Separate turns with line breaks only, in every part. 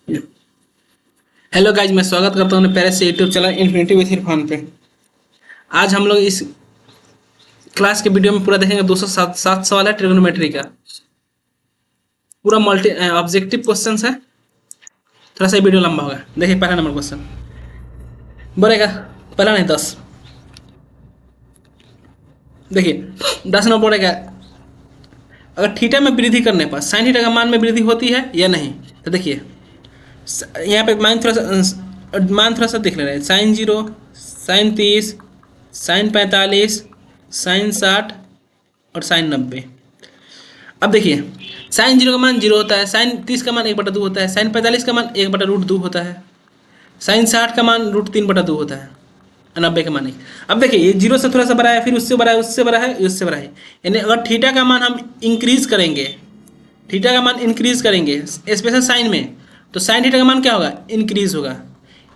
Hello guys, मैं स्वागत करता हूँ प्यारे से YouTube channel infinity with Irfan पे। आज हम लोग इस क्लास के वीडियो में पूरा देखेंगे 207 सवाल है ट्रिग्नोमेट्री का। पूरा मल्टी ऑब्जेक्टिव क्वेश्चन है। थोड़ा सा ये वीडियो लंबा होगा। देखिए पहला नंबर क्वेश्चन बढ़ेगा। पहला नहीं 10। देखिए 10 नंबर बढ़ेगा। अगर थीटा में वृद्धि करने पर साइन थीटा का मान में वृद्धि होती है या नहीं। तो देखिए यहाँ पे मान थोड़ा सा देख ले रहे हैं। साइन 0, साइन 30, साइन 45, साइन 60 और साइन 90। अब देखिए साइन 0 का मान 0 होता है, साइन 30 का मान 1/2 होता है, साइन 45 का मान 1/√2 होता है, साइन 60 का मान √3/2 होता है, 90 का मान 1। अब देखिए ये 0 से थोड़ा सा बड़ा है, फिर उससे बड़ा है, उससे बड़ा है, उससे बड़ा है। यानी अगर थीटा का मान हम इंक्रीज करेंगे, थीटा का मान इंक्रीज करेंगे स्पेशल साइन में, तो साइन थीटा का मान क्या होगा? इंक्रीज होगा।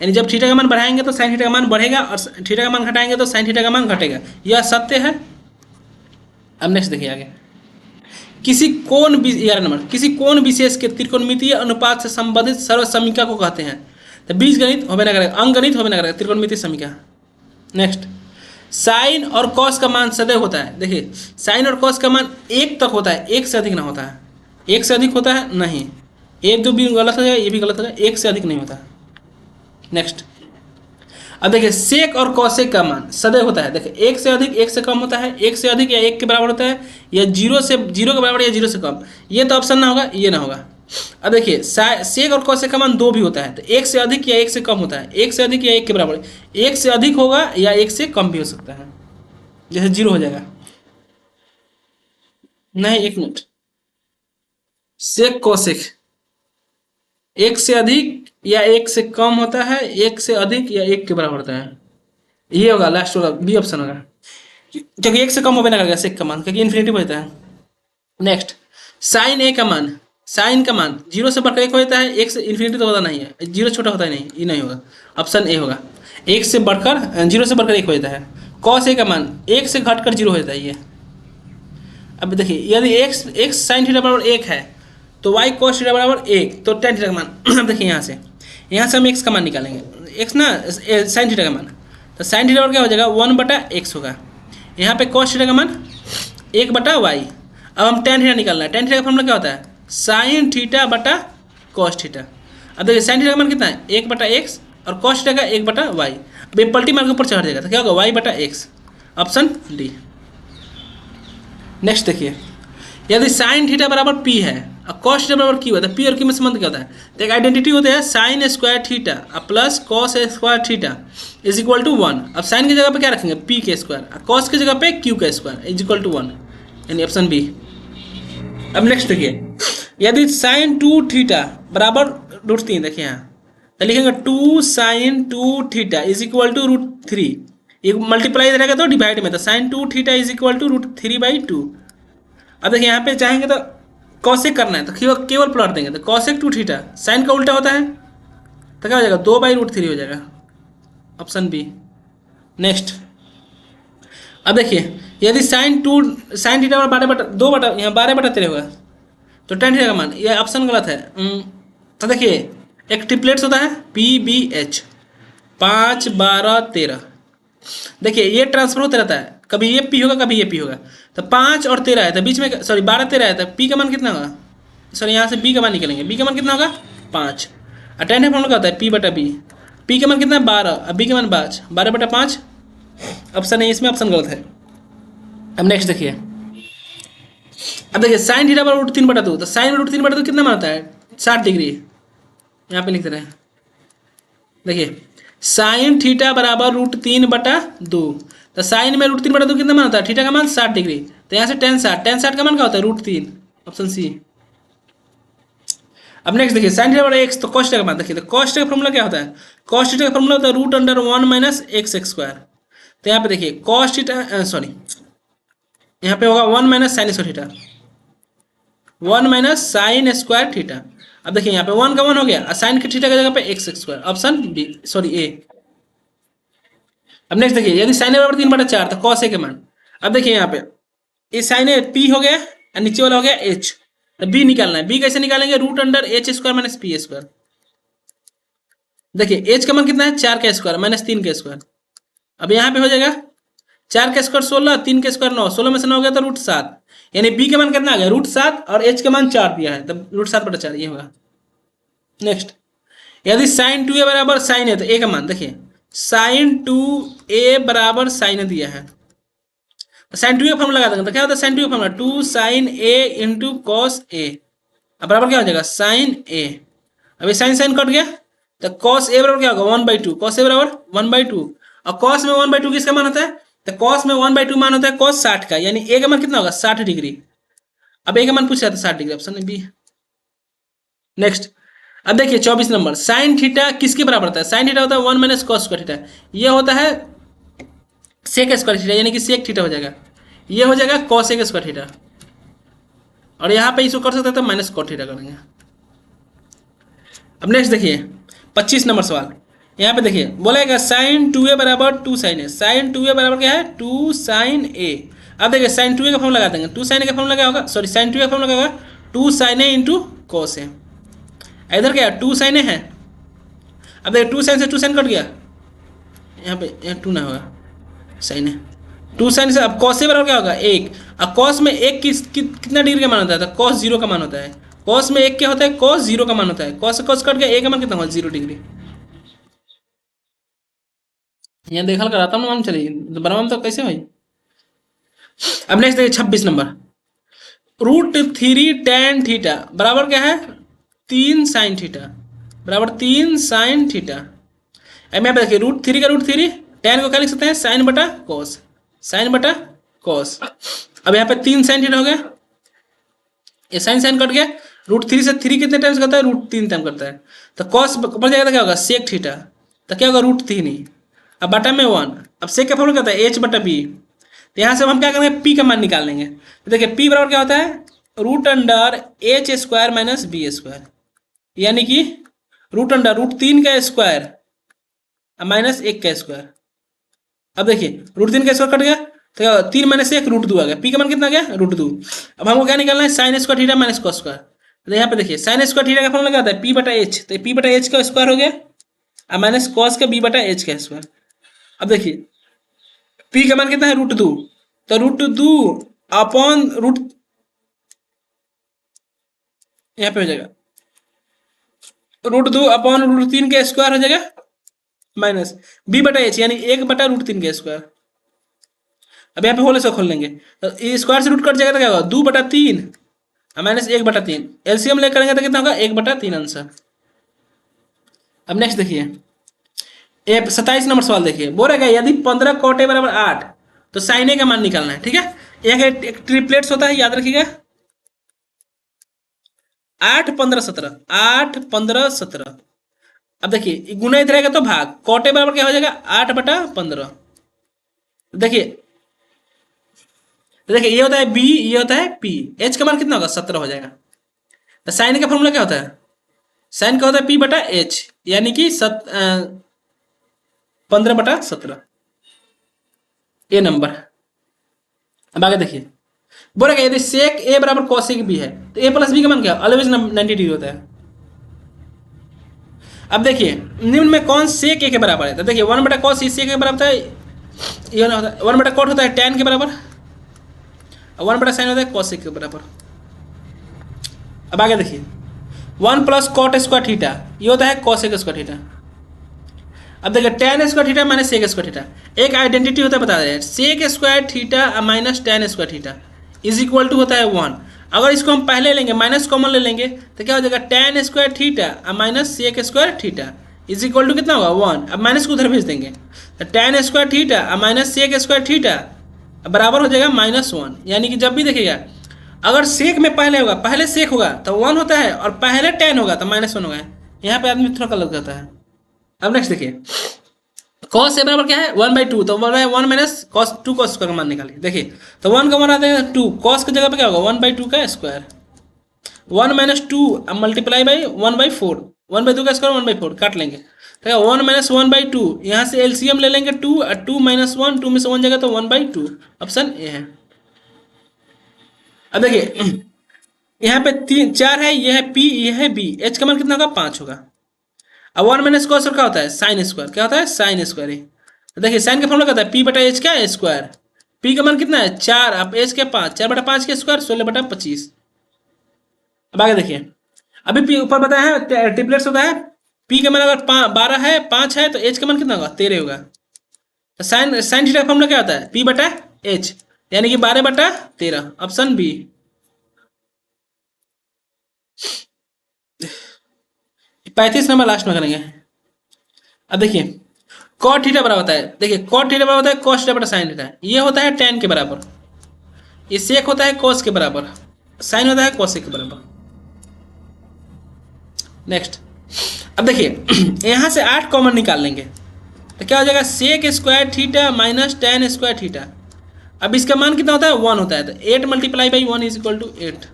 यानी जब थीटा का मान बढ़ाएंगे तो साइन थीटा का मान बढ़ेगा और थीटा का मान घटाएंगे तो साइन थीटा का मान घटेगा। यह सत्य है। अब नेक्स्ट देखिए आगे। किसी कोण 11 नंबर, किसी कोण विशेष के त्रिकोणमितीय अनुपात से संबंधित सर्वसमीका को कहते हैं। तो बीजगणित होबे ना करेगा, अंकगणित होबे ना करेगा, त्रिकोणमितीय समीका। नेक्स्ट, साइन और कॉस का मान सदैव होता है। देखिए साइन और कॉस का मान 1 तक होता है, 1 से अधिक ना होता है। 1 से अधिक होता है नहीं, 1 2 भी गलत हो जाएगा, ये भी गलत हो जाएगा, 1 से अधिक नहीं होता। नेक्स्ट, अब देखिए सेक और कौसेक का मान सदैव होता है। देखिए 1 से अधिक 1 से कम होता है, 1 से अधिक या 1 के बराबर होता है, या 0 के बराबर या 0 से कम। ये तो ऑप्शन ना होगा, ये ना होगा। अब देखिए सेक और कौसेक का मान 2 भी होता है। तो 1 से अधिक या 1 से कम होता है, 1 से अधिक या 1 के बराबर, 1 से अधिक होगा या 1 से कम भी हो सकता है। जैसे 0 हो जाएगा। नहीं, 1 मिनट। सेक कौसेक 1 से अधिक या 1 से कम होता है, 1 से अधिक या 1 के बराबर होता है। ये होगा लास्ट होगा, बी ऑप्शन होगा, क्योंकि 1 से कम होने लगेगा सेक का मान, क्योंकि इन्फिनिटी होता है। नेक्स्ट, साइन ए का मान, साइन का मान 0 से बढ़कर 1 होता है, 1 से इन्फिनिटी तो होता नहीं है, 0 छोटा होता है नहीं, ये नहीं होगा। ऑप्शन ए होगा, 1 से बढ़कर 0 से बढ़कर 1 हो जाता है। कॉस ए का मान 1 से घटकर 0 हो जाता है ये। अब देखिए यदि x साइन थीटा बराबर 1 है तो y cos थीटा बराबर 1, तो tan थीटा का मान अब देखिए यहाँ से हम x का मान निकालेंगे, x ना साइन थीटा का मान। तो साइन थीटा बराबर क्या हो जाएगा? 1/x होगा। यहाँ पे cos थीटा का मान 1/y। अब हम tan थीटा निकालना है। tan थीटा का फॉर्मूला क्या होता है? साइन थीटा बटा cos थीटा। अब देखिए साइन थीटा का मान कितना है? 1/x और cos थीटा का 1/y। अब ये पलटी मार के ऊपर चढ़ जाएगा, तो क्या होगा? y/x। Option D. नेक्स्ट देखिए, यदि साइन थीटा बराबर p है और कॉस थीटा बराबर q है, तो p और q में संबंध क्या होता है? तो एक आइडेंटिटी होता है sine square theta plus cos square theta is equal to 1। अब साइन की जगह पे क्या रखेंगे? p के स्क्वायर, और कॉस की जगह पे q का स्क्वायर इज इक्वल टू 1, यानी ऑप्शन बी। अब नेक्स्ट देखिए, यदि साइन 2 थीटा बराबर √3, देखिए यहाँ तो लिखेंगे 2 sine 2 theta is equal to √3। ये मल्टीप्लाई रहेगा तो डिवाइड में, तो sine 2 theta is equal to √3/2। अब देखिए यहाँ पे चाहेंगे तो कॉसेक करना है, तो केवल प्लॉट देंगे, तो कॉसेक 2 थीटा साइन का उल्टा होता है, तो क्या हो जाएगा? 2/√3 हो जाएगा, ऑप्शन बी। नेक्स्ट, अब देखिए यदि साइन थीटा और 12/2 यहाँ 12/13 होगा, तो tan थीटा का मान, ये ऑप्शन गलत है। तो देखिए एक ट्रिपलेट्स होता है PBH 5 12 13। देखिए ये ट्रांसफर होता रहता है, कभी ये p होगा कभी ये p होगा। तो 5 और 13 है, तो बीच में सॉरी 12 13 है, तो p का मान कितना होगा? सॉरी यहाँ से b का मान निकलेंगे, b का मान कितना होगा? 5। और tan फॉर्मूला क्या होता है? p/b। p का मान कितना है? 12 और b का मान 5, 12/5 ऑप्शन है, इसमें ऑप्शन गलत है। अब नेक्स्ट देखिए, अब देखिए साइन थीटा बराबर √3/2, तो साइन √3/2 कितना मान होता है? 60 डिग्री। यहाँ पे लिख दे रहे हैं, देखिए साइन थीटा बराबर √3/2, तो साइन में √3/2 कितना मान होता है? थीटा का मान 60 डिग्री। तो यहाँ से tan 60 का मान क्या होता है? √3, ऑप्शन सी। अब नेक्स्ट देखिए साइन थीटा बराबर x, तो cos थीटा का मान देखिए, तो cos थीटा का फॉर्मूला क्या होता है? cos थीटा का फॉर्मूला होता है √1 - x²। तो यहाँ पे देखिए cos थीटा सॉरी यहाँ पे होगा 1 - sin square theta, 1 - sin square theta. अब देखिए यहाँ पे 1 का 1 हो गया और साइन के थीटा की जगह पे x², ऑप्शन बी सॉरी ए। अब नेक्स्ट देखिए, यदि साइन बराबर 3/4, तो cos a के मान। अब देखिए यहाँ पे ये साइन ए p हो गया और नीचे वाला हो गया h, तो b निकालना है। b कैसे निकालेंगे? √h² - p²। देखिए एच का मान कितना है 4 का स्क्वायर माइनस 3 का स्क्वायर। अब यहाँ पे हो जाएगा 4 का स्क्वायर 16, 3 का स्क्वायर 9, 16 में से 9 गया तो √7, यानी बी का मान कितना आ गया √7 और एच का मान 4 दिया है, तब √7/4 ये होगा। नेक्स्ट, यदि साइन 2a बराबर साइन है तो ए का मान देखिए साइन 2a बराबर साइन दिया है, साइन 2a का फॉर्मूला लगा देंगे तो क्या होता है साइन 2a का formula 2 sine a into cos A. अब बराबर क्या हो जाएगा साइन ए। अभी साइन साइन कट गया तो कॉस ए बराबर क्या होगा 1/2, कॉस ए बराबर 1/2, और कॉस में 1/2 किसका मान होता है तो कॉस में 1/2 मान होता है कॉस 60 का, यानी ए का मान कितना होगा 60 डिग्री। अब ए का मान पूछ रहा था 60 डिग्री, ऑप्शन बी। नेक्स्ट, अब देखिए 24 नंबर, साइन थीटा किसके बराबर होता है, साइन थीटा होता है 1 माइनस कॉस स्क्वायर थीटा, ये होता है सेक स्क्वायर थीटा, यानी कि सेक थीटा हो जाएगा, ये हो जाएगा कॉसेक स्क्वायर थीटा, और यहाँ पे इसको कर सकते हैं तो माइनस कॉट थीटा करेंगे। अब नेक्स्ट देखिए 25 नंबर सवाल, यहाँ पे देखिए बोलेगा साइन 2a बराबर 2 साइन ए, साइन 2a बराबर क्या है 2 साइन ए। अब देखिए साइन 2a का फॉर्मूला लगा देंगे, 2 साइन ए का फॉर्मूला क्या होगा, सॉरी साइन 2a का फॉर्मूला क्या होगा 2 साइन ए इंटू कॉस ए। इधर क्या 2 साइन ए है, अब देखिए 2 साइन से 2 साइन कट गया, यहाँ पे यहाँ 2 ना होगा साइन ए, 2 साइन से अब कॉस ए बराबर क्या होगा 1, अब कॉस में 1 कितना डिग्री का मान होता है तो कॉस 0 का मान होता है, कॉस में 1 क्या होता है कॉस 0 का मान होता है, कॉस से कॉस कट गया, ए का मान कितना होगा 0 डिग्री। यहाँ देखल कराता हूँ मालूम चलिए बराबर तो कैसे भाई। अब नेक्स्ट देखिए 26 नंबर, √3 tan थीटा बराबर क्या है 3 साइन थीटा बराबर 3 साइन थीटा। अब यहाँ पे देखिए √3 का √3, tan को क्या लिख सकते हैं साइन बटा कॉस, साइन बटा कॉस। अब यहाँ पे 3 साइन थीटा हो गया, ये साइन साइन कट गया, √3 से 3 कितने टाइम्स करता है √3 टाइम करता है, तो कॉस बढ़ जाएगा तो क्या होगा सेक थीटा, तो क्या होगा √3, अब बटा में 1, अब सेक का फॉर्मूला क्या होता है एच बटा बी, तो यहाँ से हम क्या करेंगे पी का मान निकाल लेंगे, तो देखिए पी बराबर क्या होता है √h² माइनस b², यानी कि √3 का स्क्वायर माइनस 1 का स्क्वायर। अब देखिए √3 का स्क्वायर कट गया तो 3 माइनस 1 √2 आ गया, पी का मान कितना आ गया √2। अब हमको क्या निकालना है sine square theta minus cos square, तो यहाँ पे देखिए साइन स्क्वायर थीटा का फॉर्मूला क्या होता है पी बटा एच, तो पी बटा एच का स्क्वायर हो गया और माइनस कॉस का बी बटा एच का स्क्वायर। अब देखिए पी का मान कितना है √2, तो √2 अपॉन रूट यहाँ पे हो जाएगा √2 अपॉन √3 का स्क्वायर हो जाएगा माइनस बी बटा एच, यानी 1 बटा √3 का स्क्वायर। अब यहाँ पे होल स्क्वायर खोल लेंगे तो स्क्वायर से रूट कट जाएगा तो क्या होगा 2/3 माइनस 1/3, एलसीएम लेकर करेंगे तो कितना होगा 1/3 आंसर। अब नेक्स्ट देखिए 27 नंबर सवाल देखिए, बोल रहा है यदि 15 cot a बराबर 8 तो साइन ए का मान निकालना है, ठीक है। एक ट्रिपलेट्स होता है याद रखिएगा 8 15 17, 8 15 17। अब देखिए गुना इधर आएगा तो भाग, cot a बराबर क्या हो जाएगा 8/15। देखिए ये होता है बी, ये होता है पी, एच का मान कितना होगा 17 हो जाएगा। तो साइन का फॉर्मूला क्या होता है, साइन का होता है पी बटा एच, यानी कि 15/17 ए नंबर। अब आगे देखिए बोलेगा यदि सेक ए बराबर कॉसेक बी है तो ए प्लस बी का मान क्या ऑलवेज 90 डिग्री होता है। अब देखिए निम्न में कौन सेक ए के बराबर है, तो देखिए 1/cos सेक के बराबर है, ये होता है 1/cot होता है tan के बराबर, 1/sin होता है कॉसेक के बराबर। अब आगे देखिए 1 + cot स्क्वायर थीटा ये होता है कॉसेक स्क्वायर थीटा। अब देखिए tan square theta minus sec square theta, एक आइडेंटिटी होता है बता रहे हैं sec square theta minus tan square theta is equal to होता है 1। अगर इसको हम पहले लेंगे माइनस कॉमन ले लेंगे तो क्या हो जाएगा tan square theta minus sec square theta is equal to कितना होगा 1। अब माइनस को उधर भेज देंगे तो tan square theta minus sec square theta बराबर हो जाएगा -1, यानी कि जब भी देखिएगा अगर सेक में पहले होगा पहले सेक होगा तो 1 होता है और पहले tan होगा तो -1 होगा, यहाँ पे आदमी थोड़ा गलत करता है। अब नेक्स्ट देखिए cos ए बराबर क्या है 1/2, तो बोल रहा है 1 माइनस cos 2 cos स्क्वायर का मान निकालिए। देखिए तो 1 का मान आता है 2, cos की जगह पे क्या होगा 1/2 का स्क्वायर, 1 - 2 अब मल्टीप्लाई बाई 1/4, 1/2 का स्क्वायर 1/4 काट लेंगे तो 1 - 1/2, यहाँ से एलसीएम ले लेंगे 2 और 2 - 1, 2 में से 1 जगह तो 1/2, ऑप्शन ए है। अब देखिए यहाँ पे 4 है, ये है पी, ये है बी, एच का मान कितना होगा 5 होगा। अब 1 माइनस कॉस क्या होता है साइन स्क्वायर, क्या होता है साइन स्क्वायर ही। तो देखिए साइन का फॉर्मूला क्या होता है पी बटा एच क्या है स्क्वायर, पी का मान कितना है 4, अब एच क्या 5, 4/5 के स्क्वायर 16/25। अब आगे देखिए, अभी पी ऊपर बताया है ट्रिपलेट्स होता है, पी का मान अगर 12 है 5 है तो एच का मान कितना होगा 13 होगा। तो साइन साइन थीटा का फॉर्मूला क्या होता है पी बटा एच, यानी कि 12/13, ऑप्शन बी। पैंतीस नंबर लास्ट में करेंगे। अब देखिए कॉट थीटा बराबर होता है, देखिए कॉट थीटा बराबर होता है कॉस थीटा बटा साइन थीटा, ये होता है टेन के बराबर, ये सेक होता है कॉस के बराबर, साइन होता है कॉसेक के बराबर। नेक्स्ट, अब देखिए यहाँ से 8 कॉमन निकाल लेंगे तो क्या हो जाएगा sec square theta minus tan square theta. अब इसका मान कितना होता है 1 होता है, तो 8 multiply by 1 is equal to 8।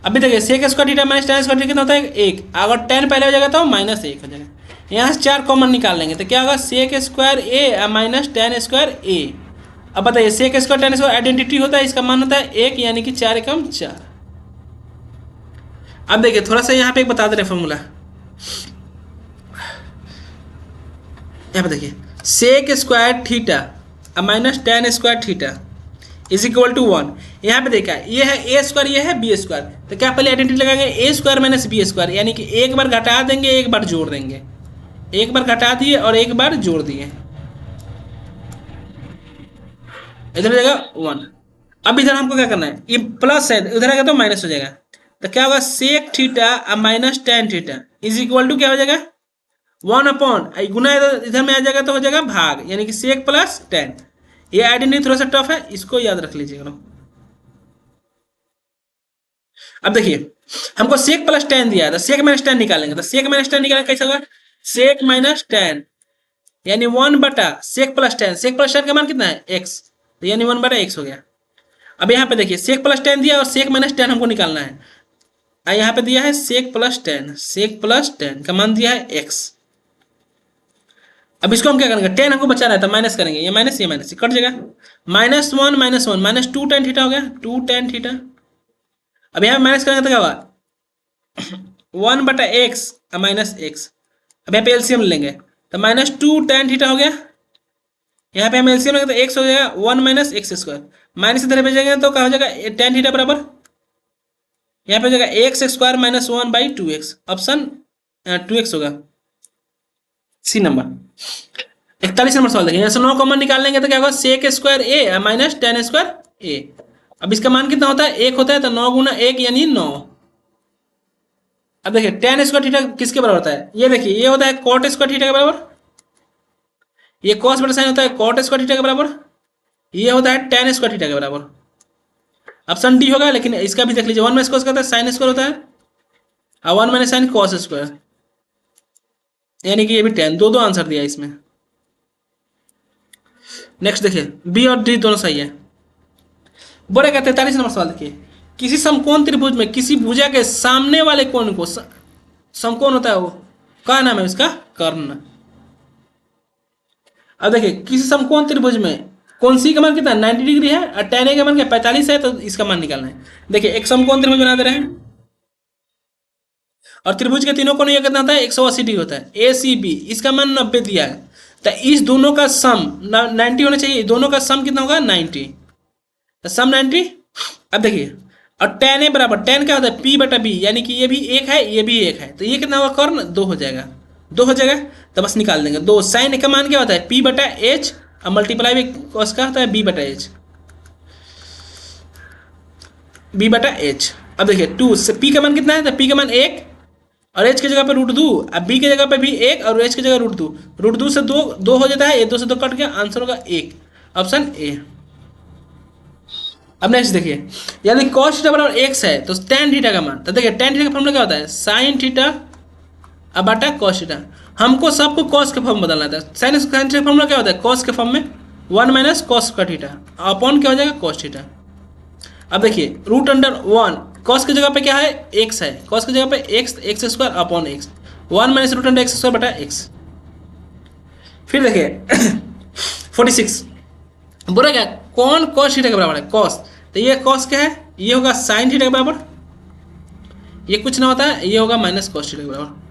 अभी देखिए sec square theta minus tan square theta कितना होता है 1, अगर 10 पहले हो जाएगा तो -1 हो जाएगा। यहाँ से 4 कॉमन निकाल लेंगे तो क्या होगा sec square A minus tan square a. अब बताइए sec square tan square identity होता है, इसका मान होता है 1, यानी कि 4 एकम 4। अब देखिए थोड़ा सा यहाँ पे एक बता दे रहे फॉर्मूला, यहाँ पे देखिए sec square theta minus tan square theta is equal to 1। यहाँ पे देखा ये है ए स्क्वायर, ये है बी स्क्वायर, तो क्या पहले आइडेंटिटी लगाएंगे ए स्क्वायर माइनस बी स्क्वायर, यानी कि एक बार घटा देंगे एक बार जोड़ देंगे, एक बार घटा दिए और एक बार जोड़ दिए, इधर हो जाएगा 1। अब इधर हमको क्या करना है, ये प्लस है उधर आएगा तो माइनस हो जाएगा, तो क्या होगा sec theta minus tan theta is equal to क्या हो जाएगा 1 अपॉन गुना इधर में आ जाएगा तो हो जाएगा भाग, यानी कि सेक प्लस टेन। ये आइडेंटिटी थोड़ा सा टफ है, इसको याद रख लीजिएगा। अब देखिए हमको सेक प्लस टेन दिया है तो सेक माइनस टेन निकालेंगे, तो सेक माइनस टेन निकालेंगे कैसे होगा सेक माइनस टेन यानी 1 बटा sec plus tan, sec plus tan का मान कितना है एक्स, तो यानी 1 बटा एक्स हो गया। अब यहाँ पे देखिए सेक प्लस टेन दिया और सेक माइनस टेन हमको निकालना है, यहाँ पे दिया है सेक प्लस टेन का मान दिया है एक्स। अब इसको हम क्या करेंगे 10 हमको बचाना है तो माइनस करेंगे, ये माइनस कट जाएगा, -1 -1 -2 टेन थीटा हो गया 2 टेन थीटा। अब यहाँ माइनस करेंगे तो क्या होगा 1 बटा एक्स माइनस एक्स। अब यहाँ पे एलसीएम लेंगे तो -2 टेन थीटा हो गया, यहाँ पे हम एलसीएम लेंगे तो एक्स हो जाएगा 1 माइनस एक्स स्क्वायर, माइनस इधर भेजेंगे तो क्या हो जाएगा टेन थीटा बराबर, यहाँ पे हो जाएगा x square minus 1 by 2x, option 2x होगा सी नंबर। 41 नंबर सवाल देखिए, यहाँ से 9 कॉमन निकाल लेंगे तो क्या होगा sec square A minus tan square a. अब इसका मान कितना होता है 1 होता है, तो 9 गुना 1 यानी 9। अब देखिए टेन स्क्वायर थीटा किसके बराबर होता है, ये देखिए ये होता है कॉट स्क्वायर थीटा के बराबर, ये कॉस बटा साइन होता है कॉट स्क्वायर थीटा के बराबर, ये होता है टेन स्क्वायर थीटा के बराबर, ऑप्शन डी होगा। लेकिन इसका भी देख लीजिए 1 माइनस कॉस का होता है साइन स्क्वायर होता है और 1 माइनस साइन कॉस स्क्वायर, यानी कि ये भी 10, दो आंसर दिया इसमें। नेक्स्ट देखिए बी और डी दोनों सही है। बोले कहते 43 नंबर सवाल देखिए, किसी समकोण त्रिभुज में किसी भुजा के सामने वाले कोण को समकोण होता है वो क्या नाम है इसका कर्ण। अब देखिए किसी समकोण त्रिभुज में कौन सी का मान कितना 90 डिग्री है और tan a का मान क्या 45 है, तो इसका मान निकालना है। देखिए एक समकोण त्रिभुज बना दे रहे हैं और त्रिभुज के तीनों कोण ये कितना होता है 180 डिग्री होता है, ए सी बी, इसका मान 90 दिया है, तो इस दोनों का सम 90 होना चाहिए, दोनों का सम कितना होगा 90, तो सम 90। अब देखिए और tan a बराबर tan क्या होता है p बटा b, यानी कि ये भी एक है ये भी एक है, तो ये कितना होगा कर्ण 2 हो जाएगा, 2 हो जाएगा तो बस निकाल देंगे 2। साइन a का मान क्या होता है p बटा h और मल्टीप्लाई में कॉस का होता है b बटा h, b बटा h। अब देखिए 2 से p का मान कितना है, तो p का मान 1 और h की जगह पे √2, अब b की जगह पे भी 1 और h की जगह √2 से 2 हो जाता है, ये 2 से 2 कट गया, आंसर होगा 1, ऑप्शन ए। अब नेक्स्ट देखिए यदि cos थीटा बराबर x है तो tan थीटा का मान, तो देखिए tan थीटा का फॉर्मूला क्या होता है sin थीटा अब बटा cos थीटा, हमको सबको cos के फॉर्म बदलना था। sin थीटा का फॉर्मूला क्या होता है cos के फॉर्म में 1 माइनस cos का थीटा अपॉन क्या हो जाएगा cos थीटा। अब देखिए √1 cos की जगह पे क्या है x है, cos की जगह पे x square upon x, 1 minus √x square बटा x। फिर देखिए 46 बोला क्या कौन cos थीटा के बराबर है cos, तो ये cos क्या है ये होगा sin थीटा के बराबर, ये कुछ ना होता है ये होगा माइनस cos थीटा के बराबर।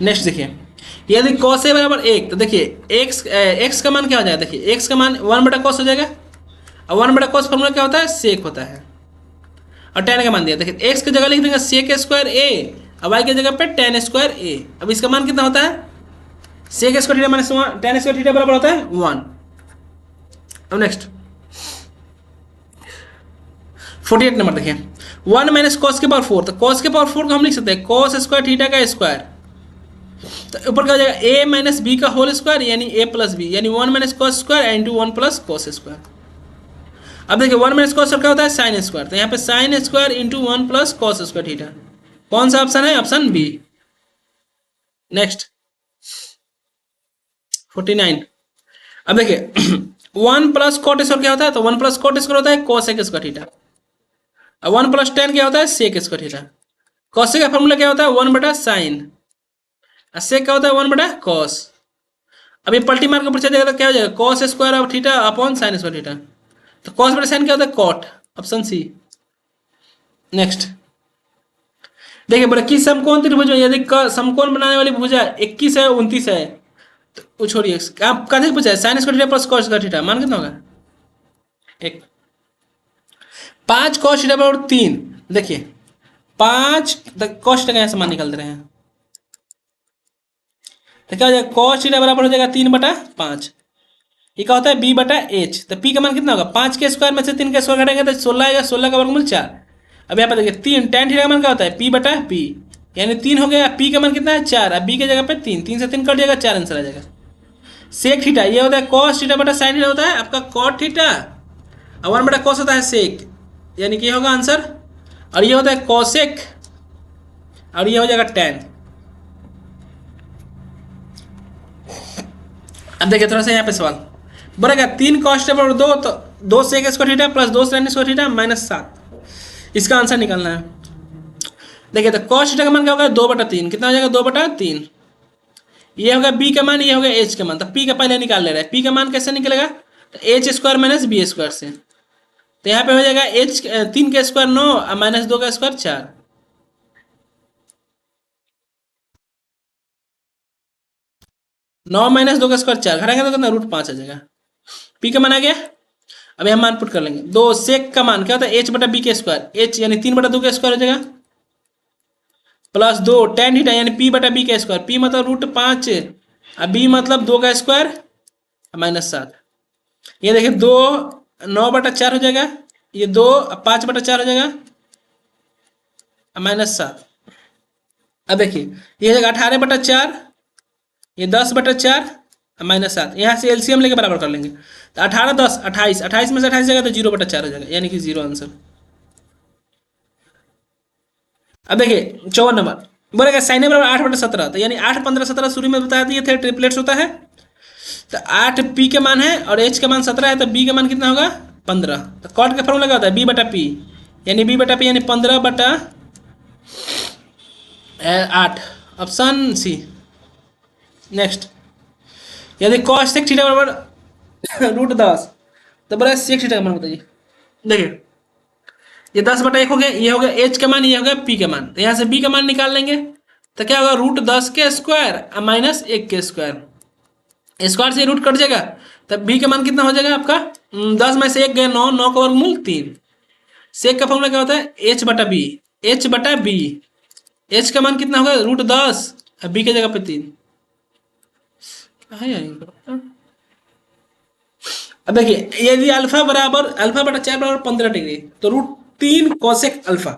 नेक्स्ट देखिए, यदि कॉस ए बराबर 1, तो देखिए एक्स का मान क्या हो जाएगा, देखिए एक्स का मान 1/cos हो जाएगा, और 1/cos फॉर्मूला क्या होता है, सेक होता है, और tan का मान दिया, देखिए एक्स की जगह लिख देंगे सेक स्क्वायर ए, और वाई की जगह पे tan स्क्वायर ए। अब इसका मान कितना होता है, sec square theta minus tan square theta बराबर होता है 1। अब नेक्स्ट 48 नंबर देखिए, 1 माइनस कॉस के पावर 4, तो कॉस के पावर 4 को हम लिख सकते हैं कॉस स्क्वायर थीटा का स्क्वायर, तो ऊपर क्या हो जाएगा a माइनस बी का होल स्क्वायर यानी a प्लस बी, यानी 1 minus cos square into 1 plus cos square. अब देखिए 1 माइनस कॉस क्या होता है, साइन स्क्वायर, तो यहाँ पे sign square into 1 plus cos square theta. कौन सा ऑप्शन है, ऑप्शन बी। नेक्स्ट 49, अब देखिए 1 प्लस कॉट स्क्वायर क्या होता है, तो 1 प्लस कॉट स्क्वायर होता है कोसेक स्क्वायर थीटा, और 1 प्लस tan क्या होता है, सेक स्क्वायर थीटा। कॉसेक का फॉर्मूला क्या होता है, 1/sin, और सेक क्या होता है 1/cos। अब ये पलटी मार के ऊपर चल जाएगा तो क्या हो जाएगा, cos square of theta upon sine square theta, तो कॉस बटा साइन क्या होता है, कॉट, ऑप्शन सी। नेक्स्ट देखिए बोले कि समकोण त्रिभुज में यदि समकोण बनाने वाली भुजा 21 है 29 है, तो वो छोड़िए, आप कहाँ पूछा है, sine square theta plus cos square theta, मान कितना होगा, एक 5 कॉस थीटा बराबर 3, देखिए 5 कॉस थीटा यहाँ से मान निकाल दे रहे हैं, तो क्या हो जाएगा, कॉस थीटा बराबर हो जाएगा 3/5, ये क्या होता है b/h, तो p का मान कितना होगा, 5 के स्क्वायर में से 3 का स्क्वायर घटाएंगे तो 16 आएगा, 16 का वर्गमूल 4। अब यहाँ पे देखिए 3 tan थीटा का मान क्या होता है p/p, यानी 3 हो गया, p का मान कितना है 4, अब b की जगह पे 3, 3 से 3 कट जाएगा, 4 आंसर आ जाएगा। सेक थीटा ये होता है कॉस थीटा बटा साइन थीटा होता है आपका कॉट थीटा, और 1/cos होता है सेक, यानी कि ये होगा आंसर, और ये होता है कॉसेक, और ये हो जाएगा tan। अब देखिए थोड़ा सा यहाँ पे सवाल बढ़ेगा, 3 कॉस थीटा बराबर 2, तो 2 sec square theta plus 2 sine square theta minus 7, इसका आंसर निकालना है। देखिए तो कॉस थीटा का मान क्या होगा, 2/3, कितना हो जाएगा 2/3, ये होगा b का मान, ये होगा h का मान, तो p का पहले निकाल ले रहा है, p का मान कैसे निकलेगा, तो h square minus B square से, तो यहाँ पे हो जाएगा h 3 का स्क्वायर 9 और माइनस 2 का स्क्वायर 4, 9 माइनस 2 का स्क्वायर 4 घटाएंगे तो कितना √5 आ जाएगा, p का मान आ गया। अभी हम मान पुट कर लेंगे, 2 सेक का मान क्या होता है h/b के स्क्वायर, h यानी 3/2 का स्क्वायर हो जाएगा, प्लस 2 tan थीटा यानी p/b का स्क्वायर, p मतलब √5 और b मतलब 2 का स्क्वायर माइनस 7, ये देखिए 2 9/4 हो जाएगा, ये 2 5/4 हो जाएगा माइनस 7। अब देखिए ये हो जाएगा 18/4, ये 10/4 माइनस 7, यहाँ से एलसीएम लेके बराबर कर लेंगे, तो 18 10 28, 28 में से 28 जाएगा तो 0/4 हो जाएगा, यानी कि 0 आंसर। अब देखिए 54 नंबर बोलेगा साइन ए बराबर 8/17, तो यानी 8 15 17 शुरू में बता दिए थे ट्रिपलेट्स होता है, तो 8 p के मान है और h का मान 17 है, तो b का मान कितना होगा 15, तो कॉट का फॉर्मूला क्या होता है b/p, यानी b/p यानी 15/8, ऑप्शन सी। नेक्स्ट यदि cos सेक थीटा बराबर √10, तो बोला सेक थीटा का मान बताइए। देखिए ये 10/1 हो गया, ये हो गया h का मान, ये हो गया p का मान, तो यहाँ से b का मान निकाल लेंगे, तो क्या होगा √10 के स्क्वायर माइनस 1 के स्क्वायर, स्क्वायर से रूट कट जाएगा, तब b का मान कितना हो जाएगा आपका 10 में से 1 गया 9, 9 का वर्गमूल 3। सेक का फॉर्मूला क्या होता है h/b, h/b, h का मान कितना होगा √10 और b की जगह पे 3। अब देखिए यदि अल्फा/4 बराबर 15 डिग्री, तो √3 कोसेक अल्फा,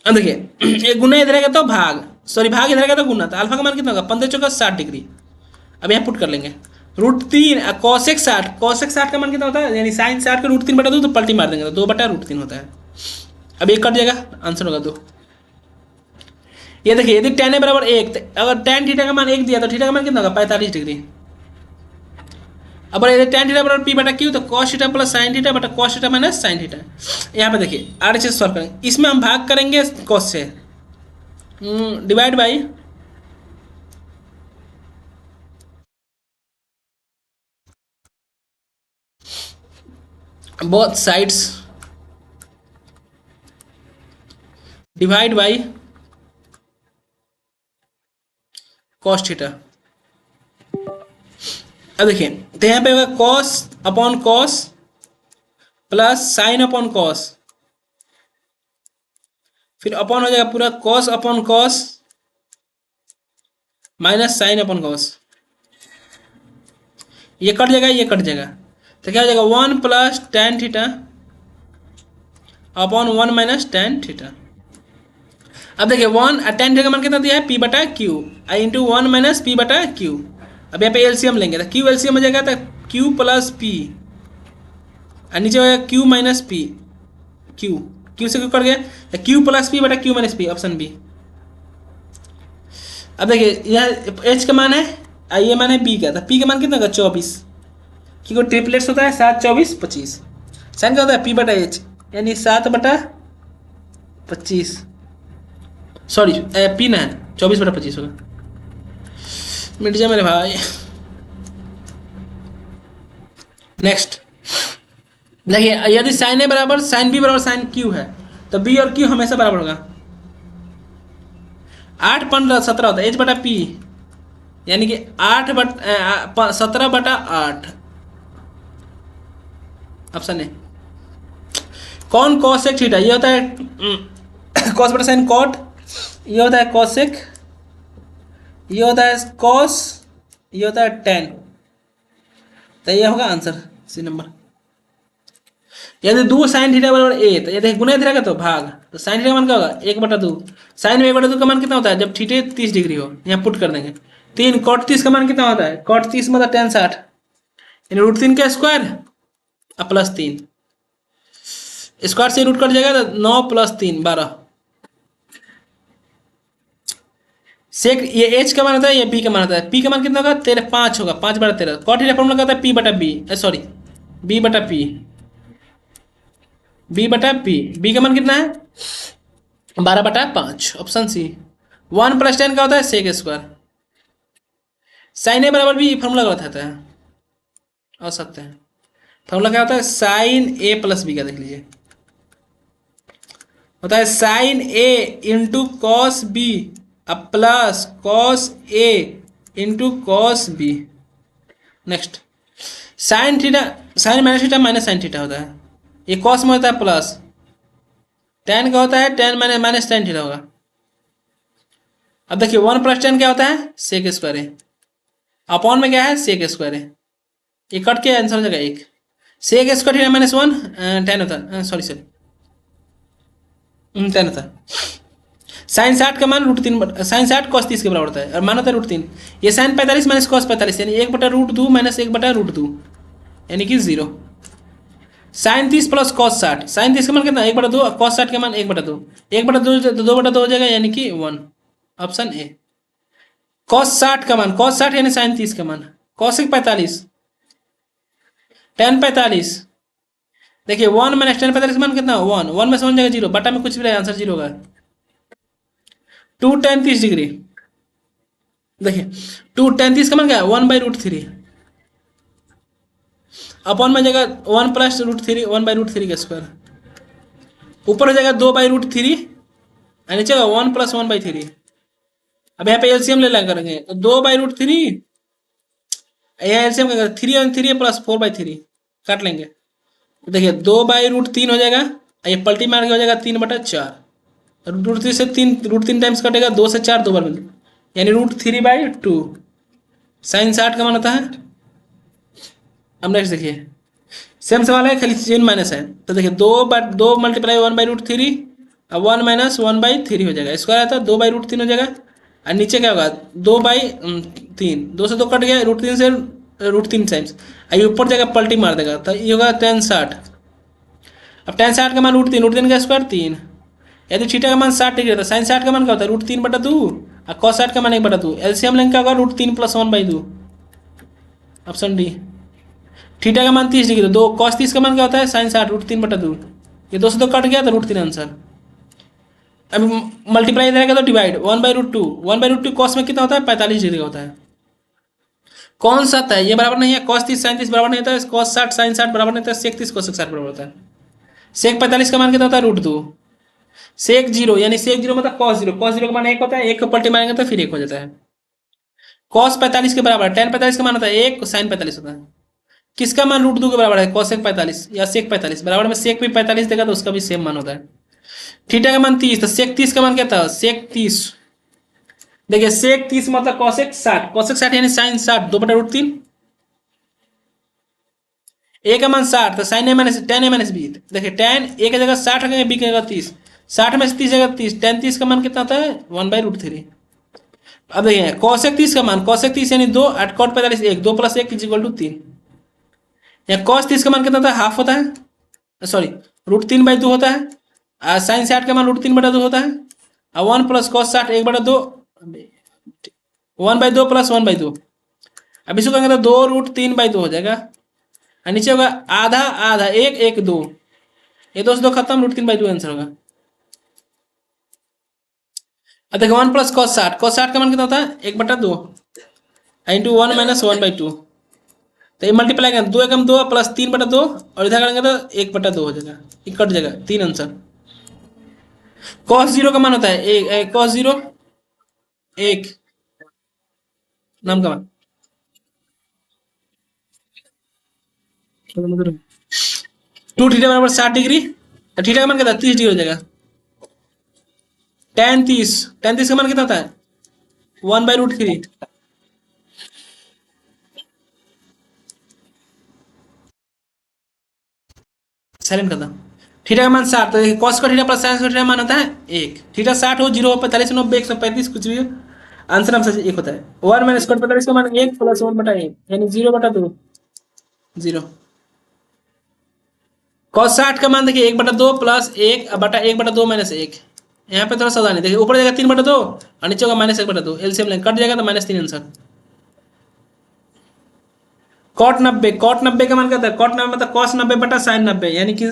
अब देखिए ये गुना इधर आएगा तो भाग इधर आएगा तो गुना, तो अल्फा का मान कितना होगा 15 चौका 60 डिग्री। अब यहाँ पुट कर लेंगे √3 कोसेक 60 का मान कितना होता है, यानी साइन 60 का √3/2, तो पलटी मार देंगे तो 2/√3 होता है। अब ये कट जाएगा, आंसर होगा 2। ये देखिए यदि tan a बराबर 1, अगर tan थीटा का मान 1 दिया तो थीटा का मान कितना होगा 45 डिग्री। अब यदि tan थीटा बराबर p/q, तो cos theta plus sine theta बटा cos theta minus sine theta. यहाँ पे देखिए RHS सॉल्व करेंगे, इसमें हम भाग करेंगे cos से, divide by both sides, divide by cos theta. अब देखिए तो यहाँ पे होगा cos upon cos plus sine upon cos, फिर अपॉन हो जाएगा पूरा cos upon cos minus sine upon cos, ये कट जाएगा ये कट जाएगा, तो क्या हो जाएगा 1 plus tan theta upon 1 minus tan theta. अब देखिए 1 टेन थीटा का मान कितना दिया है पी बटा Q I into 1 minus P बटा क्यू। अब यहाँ पे एलसीएम लेंगे तो क्यू एलसीएम हो जाएगा तो क्यू प्लस पी और नीचे हो जाएगा Q minus P, Q Q से क्यू कट गया तो क्यू प्लस पी बटा Q minus P, option B. अब देखिए यह एच का मान है और ये मान है बी का, तो पी का मान कितना होगा 24, क्योंकि ट्रिपलेट्स होता है 7 24 25। साइन क्या होता है पी बटा एच यानी 7 बटा 25, सॉरी पी ना है 24 बटा 25 होगा। मिट जा मेरे भाई। नेक्स्ट देखिए यदि साइन ए बराबर साइन बी बराबर साइन क्यू है तो बी और क्यू हमेशा बराबर होगा। 8 15 17 होता है एच बटा पी यानी कि 8 बटा 17 बटा 8, ऑप्शन ए। कौन कॉसेक थीटा, ये होता है कॉस बटा साइन कॉट, ये होता है कॉसेक, ये होता है कॉस, ये होता है टेन, तो ये होगा आंसर सी नंबर। यदि 2 साइन थीटा बराबर ए तो यदि गुना थीटा का तो भाग, तो साइन थीटा का मान क्या होगा 1/2। साइन में 1/2 का मान कितना होता है जब थीटे 30 डिग्री हो, यहाँ पुट कर देंगे 3 कॉट 30 का मान कितना होता है कॉट 30 मतलब tan 60 यानी √3 का स्क्वायर और प्लस 3, स्क्वायर से रूट कट जाएगा तो 9 + 3 12। सेक ये एच का मान होता है ये बी का मान होता है, पी का मान कितना होगा 5 होगा 5 बटा 13। कॉट थीटा फॉर्मूला होता है पी बटा बी, सॉरी बी बटा पी, बी बटा पी, बी का मान कितना है 12 बटा 5, ऑप्शन सी। 1 + 10 का होता है सेक स्क्वायर। साइन ए बराबर बी फॉर्मूला का बताता है और सकते हैं फॉर्मूला क्या होता है साइन ए प्लस बी का देख लीजिए, होता है sine A into cos B अब plus cos A into cos B. Next sine theta, sine minus theta minus sine theta होता है, ये कॉस में होता है प्लस, टेन का होता है टेन माइनस टेन थीटा होगा। अब देखिए 1 + 10 क्या होता है सेक स्क्वायर है, अपॉन में क्या है सेक स्क्वायर है, ये कट के आंसर हो जाएगा 1। सेक स्क्वायर थीटा माइनस 1 10 होता है, सॉरी 10 होता है। साइन 60 का मान √3, साइन 60 कॉस 30 के बराबर होता है और मान होता है √3। ये साइन 45 माइनस कॉस 45 यानी 1/√2 माइनस 1/√2 यानी कि 0। साइन 30 प्लस कॉस 60, साइन 30 का मान कितना 1/2 कॉस 60 का मान 1/2, 1/2 2/2 हो जाएगा यानी कि 1, ऑप्शन ए। कॉस 60 का मान कॉस 60 यानी साइन 30 का मान, कॉसिक 45 tan 45, देखिए 1 माइनस tan 45 का मान कितना 1, 1 में से 1 जाएगा 0 बटा में कुछ भी रहेगा आंसर 0 होगा। 2 tan 30 डिग्री, देखिए 2 tan 30 का मान क्या है 1/√3 अपॉन में जाएगा 1 + √3 1/√3 का स्क्वायर, ऊपर हो जाएगा 2/√3 और नीचे 1 + 1/3। अब यहाँ पे एलसीएम ले लगा करेंगे तो 2/√3 यहाँ एलसीएम का 3 और 3 प्लस 4/3 काट लेंगे, तो देखिए 2/√3 हो जाएगा, ये पलटी मार के हो जाएगा 3/4, √3 से 3 √3 टाइम्स कटेगा 2 से 4 2 बार मिल यानी √3/2। साइन 60 का मान होता है। अब नेक्स्ट देखिए सेम सवाल है खाली चिन्ह माइनस है, तो देखिए 2 × 1/√3 अब 1 माइनस 1/3 हो जाएगा, स्क्वायर आता है 2/√3 हो जाएगा और नीचे क्या होगा 2/3, 2 से 2 कट गया √3 से √3 टाइम्स ये ऊपर जाएगा पलटी मार देगा तो ये होगा tan 60। अब tan 60 का मान √3 का स्क्वायर 3, यदि थीटा का मान 60 डिग्री तो साइन 60 का मान क्या होता है √3/2 और कॉस 60 का मान 1/2, एलसीएम लेंगे क्या होगा √3 + 1/2, ऑप्शन डी। थीटा का मान 30 डिग्री तो 2 कॉस 30 का मान क्या होता है साइन 60 √3/2, ये 2 से 2 कट गया तो √3 आंसर। अब मल्टीप्लाई रहेगा तो डिवाइड 1/√2, 1/√2 कॉस में कितना होता है 45 डिग्री का होता है। कौन सा है ये बराबर नहीं है, कॉस 30 साइन 30 बराबर नहीं होता है, कॉस 60 साइन 60 बराबर नहीं होता है, सेक 30 कोसेक 60 बराबर होता है। सेक 45 का मान कितना होता है √2, सेक 0 यानी सेक 0 मतलब कॉस 0, कॉस 0 का मान 1 होता है, 1 को पलटी मारेंगे तो फिर 1 हो जाता है। कॉस 45 के बराबर है, टेन 45 का मान होता है 1, साइन 45 होता है। किसका मान रूट 2 के बराबर है? कॉसेक 45 या सेक 45, बराबर में सेक भी 45 देगा तो उसका भी सेम मान होता है। थीटा का मान 30, तो सेक 30 का मान क्या था? सेक 30। देखिए सेक 30 मतलब कॉसेक 60, कॉसेक 60 यानी साइन 60, 2/√3। ए का मान 60, तो साइन ए माइनस टेन ए माइनस बी। देखिए टेन ए की जगह 60 रखेंगे, बी की जगह 30, 60 में से 30 जगह 30, टेन 30 का मान कितना होता है? 1/√3। अब देखिए कॉसेक 30 का मान, कॉसेक 30 यानी 2, एट कॉट 45 1, 2 + 1 = 3। या कॉस 30 का मान कितना होता है? हाफ होता है, सॉरी √3/2 होता है। साइन 60 का मान √3/2 होता है। और 1 + कॉस 60 1/2, 1/2 + 1/2। अब इसको कहेंगे तो 2√3/2 हो जाएगा। और नीचे होगा आधा आधा, 1 1 2, ये 2 से 2 खत्म, √3/2 आंसर होगा। अब देखो 1 + कॉस 60, कॉस 60 का मान कितना होता है? 1/2 इंटू 1 - 1/2। तो ये मल्टीप्लाई करेंगे, 2 एकम 2 + 3/2, और इधर करेंगे तो 1/2 हो जाएगा, ये कट जाएगा, 3 आंसर। कॉस 0 का मान होता है कॉस 0 1 नाम का मान 2 थीटा बराबर 60 डिग्री। तो थीटा का मान कितना? 30 डिग्री हो जाएगा। tan 30 का मान कितना होता है? 1/√3। साइलेंट कर दो। थीटा का मान 60, तो कॉस का थीटा प्लस साइन का थीटा मान होता है 1। थीटा 60 हो, 0 हो, 45 90 135 कुछ भी हो, आंसर हमसे 1 होता है। 1 - कॉट 45 का मान 1 + 1/1 यानी 0/2, 0। कॉस 60 का मान देखिए 1/2 + 1/1/2 - 1। यहाँ पे थोड़ा सावधानी देखिए, ऊपर जाएगा 3/2 और नीचे होगा -1/2, एलसीएम लेंगे, कट जाएगा तो -3 आंसर। कॉट 90 का मान क्या होता है? कॉट 90 मतलब कॉस 90/sin 90 यानी कि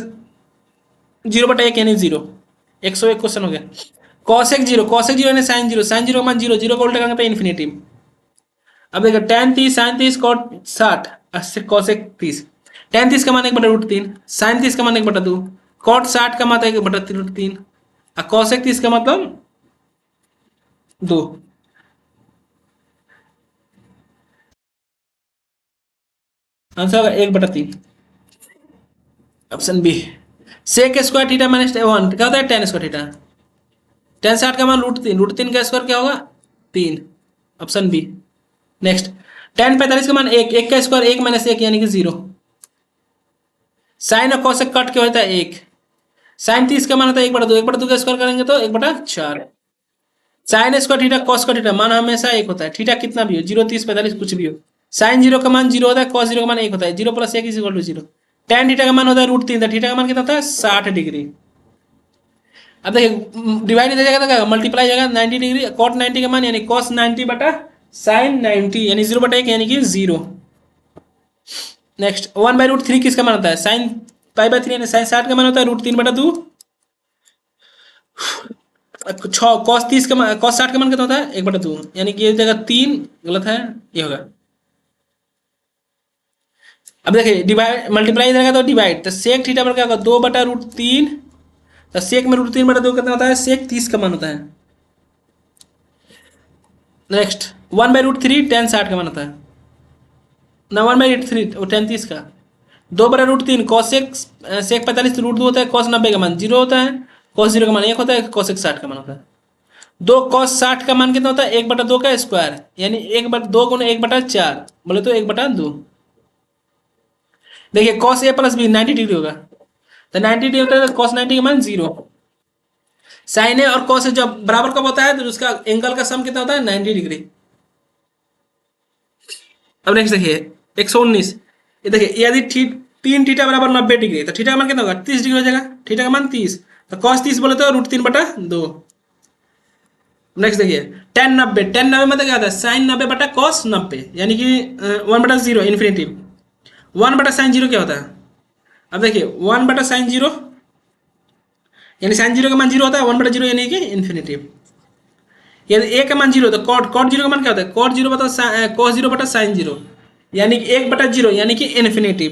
0/1 यानी 0। 101 क्वेश्चन हो गया। कॉसेक 0 यानी साइन 0 का मान 0, 0 का उल्टा करेंगे तो इन्फिनिटी। अब देखो tan 30 sin 30 cot 60 cosec 30। tan 30 का मान 1/√3, sin 30 का मान 1/2, cot 60 का मान 1/√3, और कॉसेक 30 का मतलब 2। आंसर होगा 1/3, option B. Sec square theta minus 1 क्या होता है? tan square theta. tan 60 का मान √3, √3 का स्क्वायर क्या होगा? 3, ऑप्शन बी। नेक्स्ट tan 45 का मान 1, 1 का स्क्वायर 1 - 1 यानी कि 0। साइन और कॉसेक कट क्या होता है? 1। साइन 30 का मान होता है 1/2, 1/2 का स्क्वायर करेंगे तो 1/4। साइन स्क्वायर थीटा कॉस का थीटा मान हमेशा 1 होता है, थीटा कितना भी हो, 0 30 45 कुछ भी हो। साइन 0 का मान 0 होता है, कॉस 0 का मान 1 होता है, 0 + 1 = 0। tan थीटा का मान होता है √3, तो थीटा का मान कितना होता है? 60 डिग्री। अब देखिए डिवाइड इधर जाएगा तो मल्टीप्लाई जाएगा 90 डिग्री, कॉट 90 का मान यानी कॉस 90/sin 90 यानी 0/1 यानी कि 0। नेक्स्ट 1/√3 किसका मान होता है? साइन π/3 यानी साइन 60 का मान होता है √3/2। कॉस 30 का मान, कॉस 60 का मान कितना होता है? 1/2 यानी कि ये जगह 3 गलत है, ये होगा। अब देखिए डिवाइड मल्टीप्लाई रहेगा तो डिवाइड, तो सेक थीटा पर क्या होगा? 2/√3, तो सेक में √3/2 कितना होता है? सेक 30 का मान होता है। नेक्स्ट 1/√3 tan 60 का मान होता है ना, 1/3 वो tan 30 का। 2/√3 कॉसेक सेक 45 √2 होता है, कॉस 90 का मान 0 होता है, कॉस 0 का मान 1 होता है, कॉसेक 60 का मान होता है 2। कॉस 60 का मान कितना होता है? 1/2 का स्क्वायर यानी 1/2 × 1/4 बोले तो 1/2। देखिए कॉस a + b 90 डिग्री होगा, तो 90 डिग्री होता है तो कॉस 90 का मान 0। साइन ए और कॉस जब बराबर कब होता है तो उसका एंगल का सम कितना होता है? 90 डिग्री। अब नेक्स्ट देखिए 119, ये देखिए यदि 3 थीटा बराबर 90 डिग्री, तो थीटा का मान कितना होगा? 30 डिग्री हो जाएगा, थीटा का मान 30, तो कॉस 30 बोले तो √3/2। नेक्स्ट देखिए tan 90 मतलब क्या होता है? साइन 90/cos 90 यानी कि 1/0 इन्फिनिटी। 1/sin 0 क्या होता है? अब देखिए 1/sin 0 यानी साइन 0 का मान 0 होता है, 1/0 यानी कि इन्फिनिटी। यदि a का मान 0 तो cot 0 का मान क्या होता है? cot 0 cos 0/sin 0 यानी कि 1/0 यानी कि इन्फिनिटी।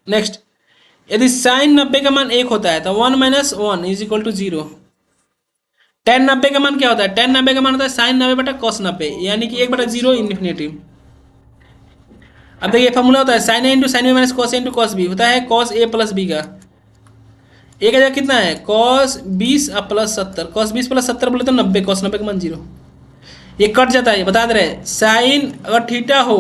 नेक्स्ट यदि साइन 90 का मान 1 होता है तो 1 - 1 = 0। टेन 90 का मान क्या होता है? टेन 90 का मान होता है साइन 90 बटा कॉस 90, यानी कि 1/0 इन्फिनिटी। अब देखिए फॉर्मूला होता है sine A into sine B minus cos A into cos B, होता है कॉस ए प्लस बी का। ए का जगह कितना है? कॉस 20 प्लस 70, कॉस 20 प्लस 70 बोले तो 90, कॉस 90 का मान 0। ये कट जाता है, बता दे रहे साइन अगर थीटा हो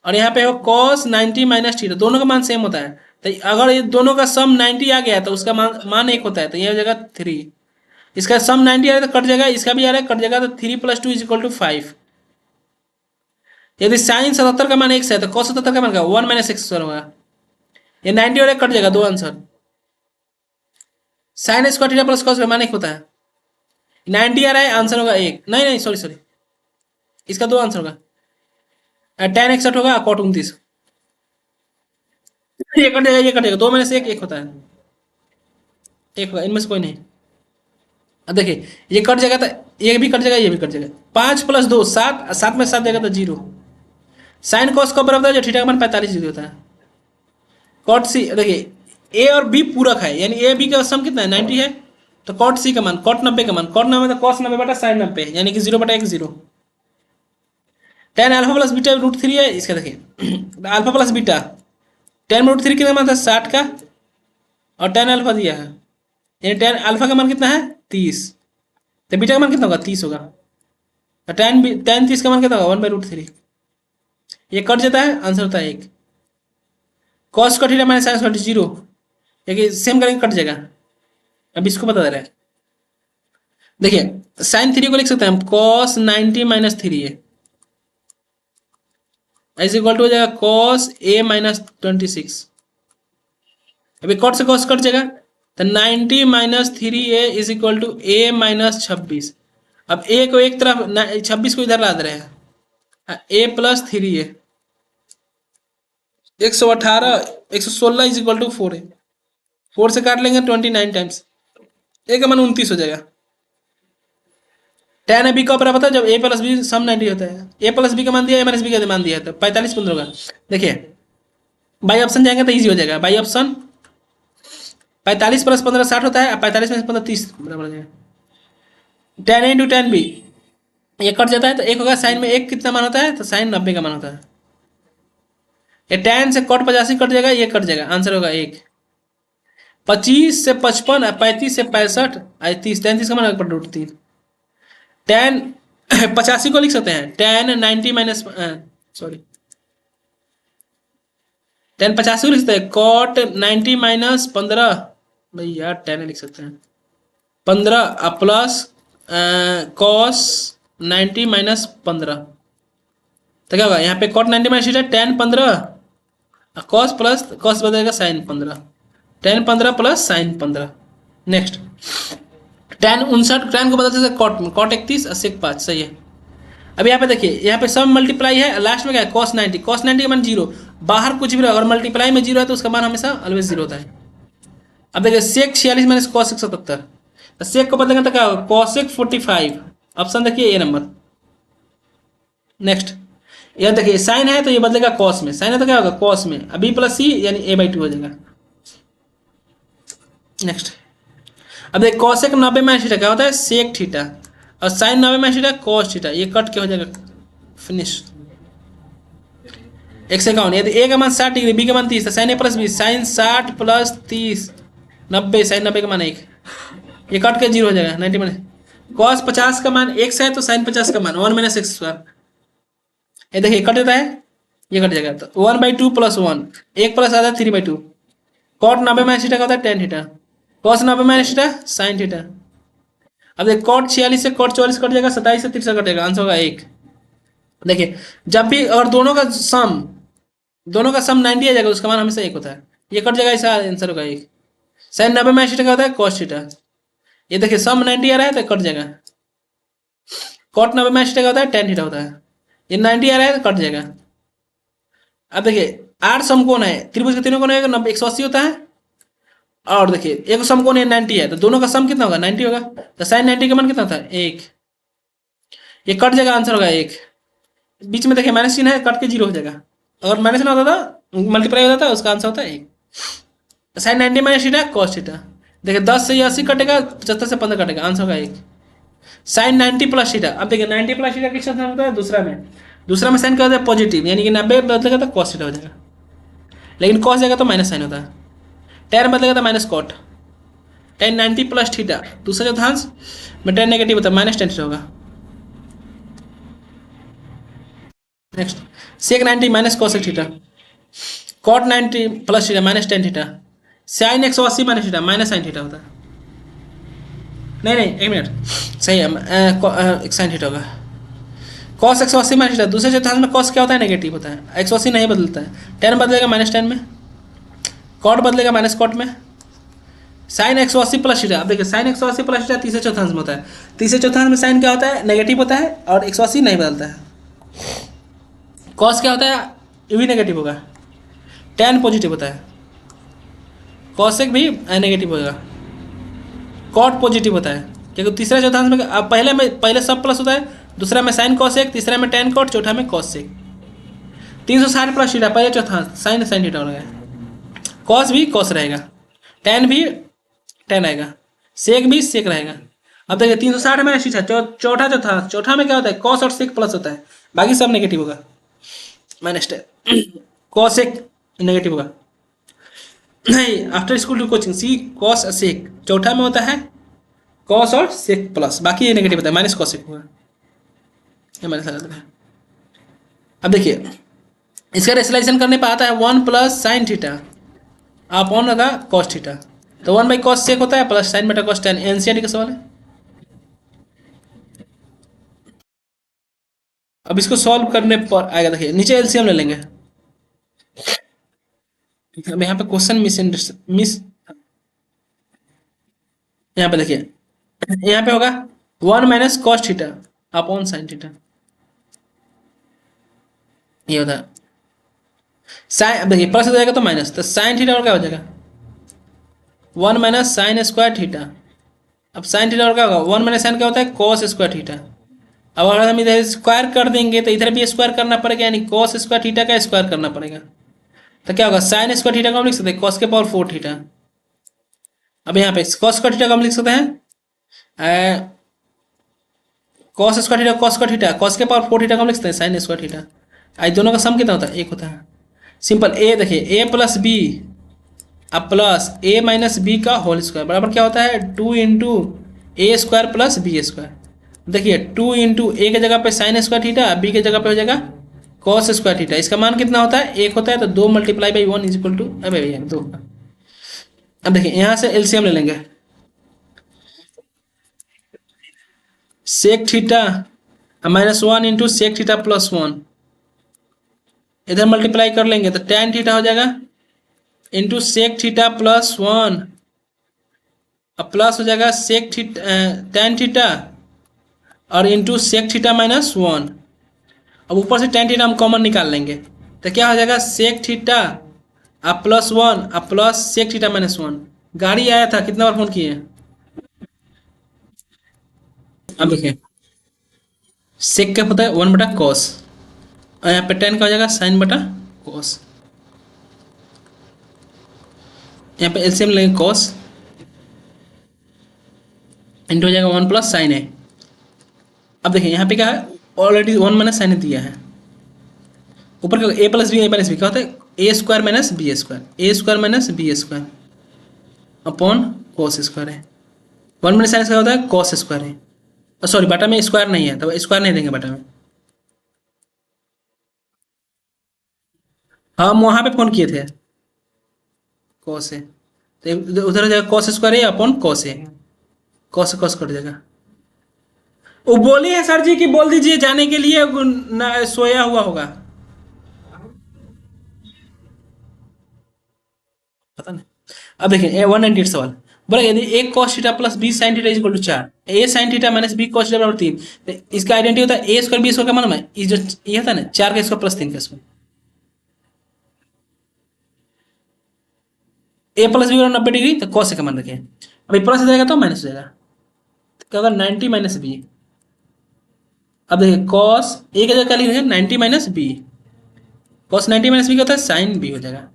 और यहाँ पे हो कॉस 90 माइनस थीटा, दोनों का मान सेम होता है। तो अगर ये दोनों का सम 90 आ गया तो उसका मान 1 होता है, तो यह हो जाएगा 3। इसका सम 90 आ रहा है तो कट जाएगा, इसका भी आ रहा है कट जाएगा, तो 3 + 2 = 5। यदि साइन 77 का मान x है तो कॉस 77 का मान का 1 - x होगा। ये 90 और 1 कट जाएगा, दो answer. Sign square theta plus cos का मान 1 होता है। 90 आ रहा है, आंसर होगा 1। नहीं नहीं सॉरी, इसका दो आंसर होगा। tan 61 होगा, cot 29। ये कट जाएगा, ये कट जाएगा, दो में से एक होता है, एक होगा, इनमें से कोई नहीं। अब देखिए ये कट जाएगा तो ये भी कट जाएगा, ये भी कट जाएगा। 5 + 2 7, 7 में 7 जाएगा तो 0। साइन कॉस कब बराबर होता है? जो थीटा का मान 45 डिग्री होता है। कॉट सी, देखिए ए और बी पूरक है, यानी ए बी का सम कितना है? 90 है। तो कॉट सी का मान, कॉट 90 का मान, कॉट 90 तो कॉस 90 बटा साइन 90, यानी कि 0/1 0। tan अल्फा प्लस बीटा √3 है, इसका देखिए अल्फा प्लस बीटा, tan में √3 कितना मान था? 60 का, और tan अल्फा दिया है, यानी tan अल्फा का मान कितना है? 30। तो बीटा का मान कितना होगा? 30 होगा। तो tan 30 का मान कितना होगा? 1/√3। ये कट जाता है, आंसर होता है 1। कॉस का थीटा माइनस साइन स्क्वायर 0, ये सेम करेंगे कट जाएगा। अब इसको बता दे रहे हैं, देखिए साइन 3 को लिख सकते हैं हम कॉस 90 माइनस 3 है, इज इक्वल टू हो जाएगा कॉस ए माइनस 26। अभी कॉट से कॉस कट जाएगा, तो 90 minus 3a is equal to A minus 26। अब ए को एक तरफ, 26 को इधर ला दे रहे हैं, a plus 3a, 118 116 is equal to 4 है। 4 से काट लेंगे 29 टाइम्स, ए का मान 29 हो जाएगा। tan है बी का बराबर था जब a प्लस बी सम 90 होता है, a प्लस बी का मान दिया, a माइनस बी का मान दिया है, तो 45 15 होगा। देखिए बाई ऑप्शन जाएंगे तो ईजी हो जाएगा। बाई ऑप्शन 45 + 15 60 होता है, 45 में से 15 30 बराबर हो जाएगा। tan a into tan b, ये कट जाता है तो एक होगा, साइन में एक कितना मान होता है? तो साइन 90 का मान होता है। ये tan से cot 85 कट जाएगा, ये कट जाएगा, आंसर होगा 1। 25 से 55, 35 से 65, 30, 33 का मान होगा √3। tan 85 को लिख सकते हैं tan 90 माइनस, सॉरी tan 85 को लिख सकते हैं cot 90 माइनस 15, भाई यार tan लिख सकते हैं 15 प्लस cos 90 माइनस 15, तो क्या होगा यहाँ पे cot 90 minus tan 15 cos plus cos बदलेगा sin 15, tan 15 plus sin 15। Next tan 59, tan को बदल सकते cot में, cot 31 और sec 5, सही है। अब यहाँ पे देखिए, यहाँ पे सब मल्टीप्लाई है, लास्ट में क्या है? cos 90, cos 90 का मान 0, बाहर कुछ भी रहो, अगर मल्टीप्लाई में 0 है तो उसका मान हमेशा ऑलवेज 0 होता है। अब देखिए sec 46 माइनस cos 177, तो sec को बदलेंगे तो क्या होगा? cos 45, ऑप्शन देखिए ए नंबर। नेक्स्ट यह देखिए साइन है तो ये बदलेगा cos में, साइन है तो क्या होगा? cos में, अब b + c यानी a/2 हो जाएगा। नेक्स्ट अब देखिए cos 90 माइनस थीटा क्या होता है? sec थीटा, और sine 90 minus theta cos theta, ये कट के हो जाएगा, फिनिश। 151, यदि a का मान 60 डिग्री, b का मान 30, sine a plus B, sine 60 plus 30 90, sine 90 का मान 1, ये कट के 0 हो जाएगा। 90 माइनस cos 50 का मान x है तो साइन 50 का मान 1 - x², ये देखिए कट जाता है, ये कट जाएगा, तो 1/2 + 1, 1 प्लस आता है 3/2। cot 90 माइनस थीटा का होता है tan theta, cos 90 minus theta sine theta. अब देखिए cot 46 से cot 44 कट जाएगा, 27 से 63 कट जाएगा, आंसर होगा 1। देखिए जब भी अगर दोनों का सम 90 आ जाएगा उसका मान हमेशा 1 होता है, ये कट जाएगा, इसका आंसर होगा 1। साइन 90 माइनस थीटा का होता है cos थीटा, ये देखिए सम 90 आ रहा है तो कट जाएगा। cot 90 माइनस थीटा का होता है tan थीटा होता है, ये 90 आ रहा है तो कट जाएगा। अब देखिए 8 समकोण है, त्रिभुज के तीनों कोण 180 होता है, और देखिए एक समकोण है 90 है, तो दोनों का सम कितना होगा? 90 होगा, तो साइन 90 का मान कितना होता है? 1, ये कट जाएगा, आंसर होगा 1। बीच में देखिए माइनस चिन्ह है, कट के 0 हो जाएगा, अगर माइनस ना होता था मल्टीप्लाई होता था उसका आंसर होता है 1। Sine 90 minus theta cos theta, देखिए 10 से 80 कटेगा, 75 से 15 कटेगा, आंसर होगा 1। साइन 90 प्लस थीटा, अब देखिए 90 प्लस थीटा किस साइन होता है, दूसरा में साइन क्या होता है, पॉजिटिव, यानी कि 90 बदलेगा तो कॉस थीटा हो जाएगा, लेकिन कॉस जाएगा तो माइनस साइन होता है। टेन बदलेगा तो minus cot, tan 90 plus theta, दूसरा चौथांश में टेन नेगेटिव होता है, माइनस टेन थीटा होगा। Next sec 90 minus cosec theta, cot 90 plus theta minus tan theta, sine 180 minus theta minus sine theta होता है। नहीं एक मिनट, सही है, एक साइन थीटा होगा। कॉस 180 माइनस थीटा, दूसरे चौथांश में कॉस क्या होता है, नेगेटिव होता है, 180 नहीं बदलता है। टेन बदलेगा माइनस टेन में, कॉट बदलेगा माइनस कॉट में, साइन 180 प्लस थीटा। अब देखिए साइन 180 प्लस थीटा तीसरे चौथांश में होता है, तीसरे चौथांश में साइन क्या होता है, नेगेटिव होता है, और 180 नहीं बदलता है। कॉस क्या होता है, ये भी नेगेटिव होगा, टेन पॉजिटिव होता है, कॉसेक भी नेगेटिव होगा, कॉट पॉजिटिव होता है, क्योंकि तीसरा चौथांश में अब पहले सब प्लस होता है, दूसरा में साइन कॉसेक, तीसरा में टेन कॉट, चौथा में कॉसेक। 360 प्लस थीटा पहले चौथांश, साइन साइन थीटा होगा, कॉस भी कॉस रहेगा, टेन भी टेन आएगा, सेक भी सेक रहेगा। अब देखिए 360 में चौथा में क्या होता है, कॉस और सेक प्लस होता है, बाकी सब नेगेटिव होगा, माइनस टेन, कॉस एक नेगेटिव होगा। नहीं, after school to coaching C cos sec, चौथा में होता है कॉस और सेक प्लस, बाकी ये नेगेटिव होता है, माइनस कॉस सेक होगा, ये माइनस आ जाता है। अब देखिए इसका रेशनलाइजेशन करने पर आता है 1 प्लस साइन थीटा अपॉन होगा कॉस थीटा, तो 1 बाई कॉस सेक होता है प्लस साइन बेटा कॉस टेन, एनसीईआरटी का सवाल है। अब इसको सॉल्व करने पर आएगा, देखिए नीचे एलसीएम ले लेंगे। अब यहाँ पे क्वेश्चन मिस यहाँ पे देखिए, यहाँ पे होगा 1 minus cos theta upon sine theta, ये होता है साइन। अब देखिए प्लस हो जाएगा तो माइनस, तो साइन थीटा और क्या हो जाएगा, 1 माइनस साइन स्क्वायर थीटा। अब साइन थीटा और क्या होगा, 1 माइनस साइन क्या होता है, कॉस स्क्वायर थीटा। अब अगर हम इधर स्क्वायर कर देंगे तो इधर भी स्क्वायर करना पड़ेगा, यानी कॉस स्क्वायर थीटा का स्क्वायर करना पड़ेगा, तो क्या होगा, साइन स्क्वायर थीटा को हम लिख सकते हैं कॉस के पावर 4 थीटा। अब यहाँ पे कॉस स्क्वायर थीटा को हम लिख सकते हैं cos square theta, cos square theta, cos के पावर 4 थीटा को हम लिख सकते हैं साइन स्क्वायर थीटा। आज दोनों का सम कितना होता है, एक होता है। सिंपल, ए देखिए a प्लस बी अब प्लस a माइनस बी का होल स्क्वायर बराबर क्या होता है, 2 इंटू ए स्क्वायर प्लस बी स्क्वायर। देखिए 2 इंटू ए के जगह पे साइन स्क्वायर थीटा, बी के जगह पे हो जाएगा कॉस स्क्वायर थीटा, इसका मान कितना होता है, एक होता है, तो 2 multiply by 1 is equal to, अब भैया 2। अब देखिए यहाँ से एलसीएम ले लेंगे, sec theta minus 1 into sec theta plus 1, इधर मल्टीप्लाई कर लेंगे तो टेन थीटा हो जाएगा इंटू सेक थीटा प्लस 1, अब प्लस हो जाएगा सेक थीटा टेन थीटा और इंटू सेक थीटा माइनस 1। अब ऊपर से टेन थीटा हम कॉमन निकाल लेंगे तो क्या हो जाएगा, सेक थीटा अब प्लस 1 अब प्लस सेक थीटा माइनस 1। गाड़ी आया था, कितना बार फोन किए। अब देखिए सेक क्या होता है 1 बटा कॉस, और यहाँ पे टेन का हो जाएगा साइन बटा कॉस, यहाँ पे एलसीएम लेंगे कॉस इंटू हो जाएगा 1 प्लस साइन है। अब देखिए यहाँ पे क्या है, ऑलरेडी 1 माइनस साइन दिया है, ऊपर क्या ए प्लस बी क्या होता है, A square minus B square, A square minus B square upon cos square है। 1 माइनस साइन स्क्वायर होता है कॉस स्क्वायर है, सॉरी बटा में स्क्वायर नहीं है तो स्क्वायर नहीं देंगे बटा में। हम वहाँ पे फोन किए थे कॉस है, तो उधर हो जाएगा कॉस स्क्वायर है अपॉन कॉस है, कॉस कॉस कट जाएगा। वो बोली है सर जी कि बोल दीजिए जाने के लिए सोया हुआ होगा, पता नहीं। अब देखिए 198 सवाल बोला, यदि एक cos theta plus B sine theta equal to 4, A sine theta minus B cos theta बराबर 3, तो इसका आइडेंटिटी होता है ए स्क्वायर बी स्क्वायर का मालूम है, जो ये होता है ना 4 का स्क्वायर प्लस 3 का स्क्वायर, ए प्लस बी बराबर 90 डिग्री, तो कॉस का मान रखें। अभी प्लस हो जाएगा तो माइनस हो जाएगा, तो क्या होगा 90 माइनस बी। अब देखिए कॉस ए की जगह क्या लिखेंगे 90 minus B, cos 90 minus B क्या होता है साइन बी हो जाएगा।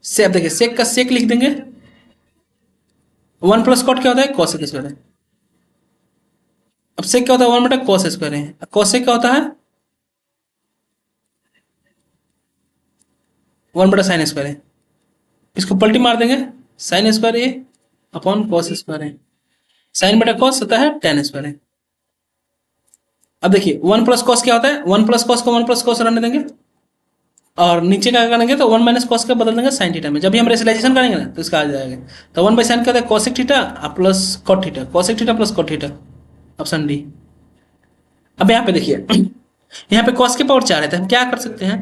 से अब देखिए सेक का सेक लिख देंगे वन प्लस कॉट क्या होता है, कॉसेक स्क्वायर है। अब सेक क्या होता है, वन बटा कॉस स्क्वायर है। कॉसेक क्या होता है, वन बटा साइन स्क्वायर है। इसको पलटी मार देंगे, साइन स्क्वायर ए अपॉन कॉस स्क्वायर है। साइन बटा कॉस होता है टेन स्क्वायर है। अब देखिए वन प्लस कॉस क्या होता है, वन प्लस कॉस को वन प्लस कॉस रहने देंगे और नीचे का करेंगे तो वन माइनस कॉस का बदल देंगे साइन थीटा में। जब भी हम रेशनलाइजेशन करेंगे ना तो इसका आ जाएगा। तो वन बाई साइन क्या होता है, cosec theta plus cot theta, cosec theta plus cot theta, option D. अब यहाँ पे देखिए यहाँ पे कॉस के पावर 4 है तो हम क्या कर सकते हैं,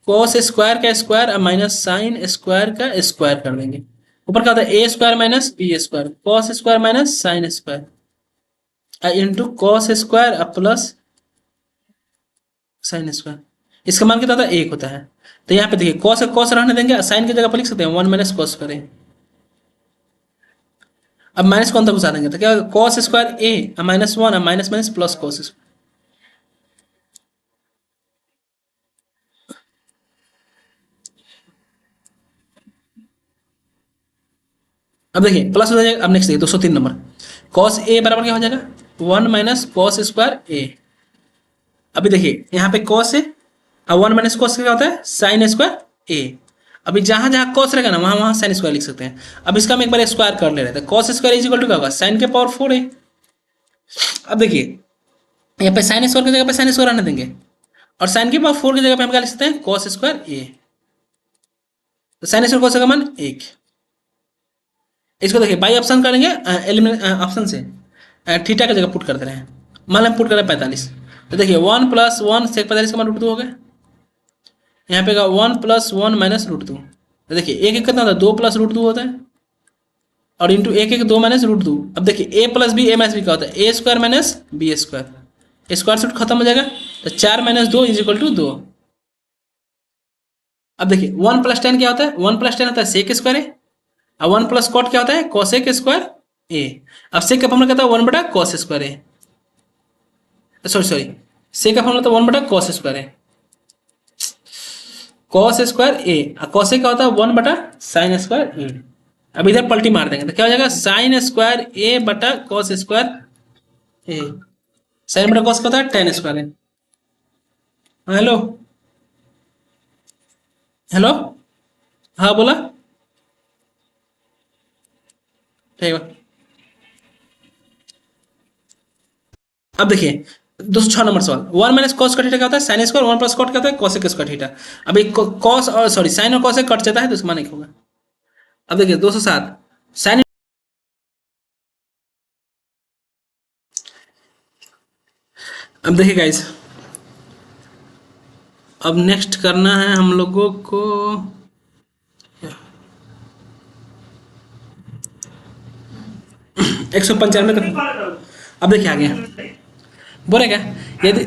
कॉस स्क्वायर का स्क्वायर और माइनस साइन स्क्वायर का स्क्वायर कर देंगे। ऊपर क्या होता है, A square minus B square, cos square minus sine square into cos square plus sine square. इसका मान कितना होता है, 1 होता है। तो यहाँ पे देखिए कॉस कॉस रहने देंगे, साइन की जगह पर लिख सकते हैं वन माइनस कॉस करें। अब माइनस को अंदर घुसा देंगे तो क्या होगा, कॉस स्क्वायर ए minus one minus minus plus cos square. अब देखिए प्लस हो जाएगा। अब नेक्स्ट देखिए 203 नंबर, कॉस ए बराबर क्या हो जाएगा, वन माइनस कॉस स्क्वायर ए। अभी देखिए यहाँ पे कॉस है और वन माइनस कॉस क्या होता है, साइन स्क्वायर ए। अभी जहां जहां कॉस रहेगा ना वहां वहां साइन स्क्वायर लिख सकते हैं। अब इसका हम एक बार स्क्वायर कर ले रहे थे, cos square is equal to क्या होगा, साइन के पावर 4 है। अब देखिए यहाँ पे साइन स्क्वायर की जगह पे साइन स्क्वायर आने देंगे और साइन के पावर 4 की जगह पे हम क्या लिख सकते हैं, कॉस स्क्वायर ए। तो साइन स्क्वायर कॉस का मान 1। इसको देखिए बाई ऑप्शन करेंगे, एलिमिनेट ऑप्शन से थीटा की जगह पुट कर दे रहे हैं। मान लें पुट कर रहे हैं 45, तो देखिए 1 प्लस 1 सेक 45 का मान √2 हो गया। यहाँ पे का 1 प्लस 1 माइनस √2। तो देखिए एक एक कितना होता है, 2 प्लस √2 होता है और इंटू एक एक 2 माइनस √2। अब देखिए a plus B A minus B का होता है, A square minus B square, square root खत्म हो जाएगा तो 4 माइनस 2 इज इक्वल टू 2। अब देखिए 1 प्लस 10 क्या होता है, 1 प्लस 10 होता है सेक स्क्वायर है और 1 प्लस कॉट क्या होता है, कॉसेक स्क्वायर ए। अब सेक का फॉर्मूला क्या होता है, 1 बटा कॉस स्क्वायर ए, सॉरी सेक का फॉर्मूला तो 1 बटा कॉस स्क्वायर है, कॉस स्क्वायर ए। कॉसेक क्या होता है, 1 बटा साइन स्क्वायर ए। अब इधर पलटी मार देंगे तो क्या हो जाएगा, साइन स्क्वायर ए बटा कॉस स्क्वायर ए। साइन बटा कॉस का होता है टेन स्क्वायर है। हेलो हेलो, हाँ बोला, ठीक है। अब देखिए 206 नंबर सवाल, 1 माइनस कॉस का थीटा क्या होता है, साइन स्क्वायर, 1 प्लस कॉट क्या होता है, कॉसेक स्क्वायर थीटा। अब एक कॉस और सॉरी साइन और कॉसेक कट जाता है तो इसका मान एक होगा। अब देखिए 207 साइन। अब देखिए गाइस, अब नेक्स्ट करना है हम लोगों को 195 तक। अब देखिए आ गया, बोले क्या, यदि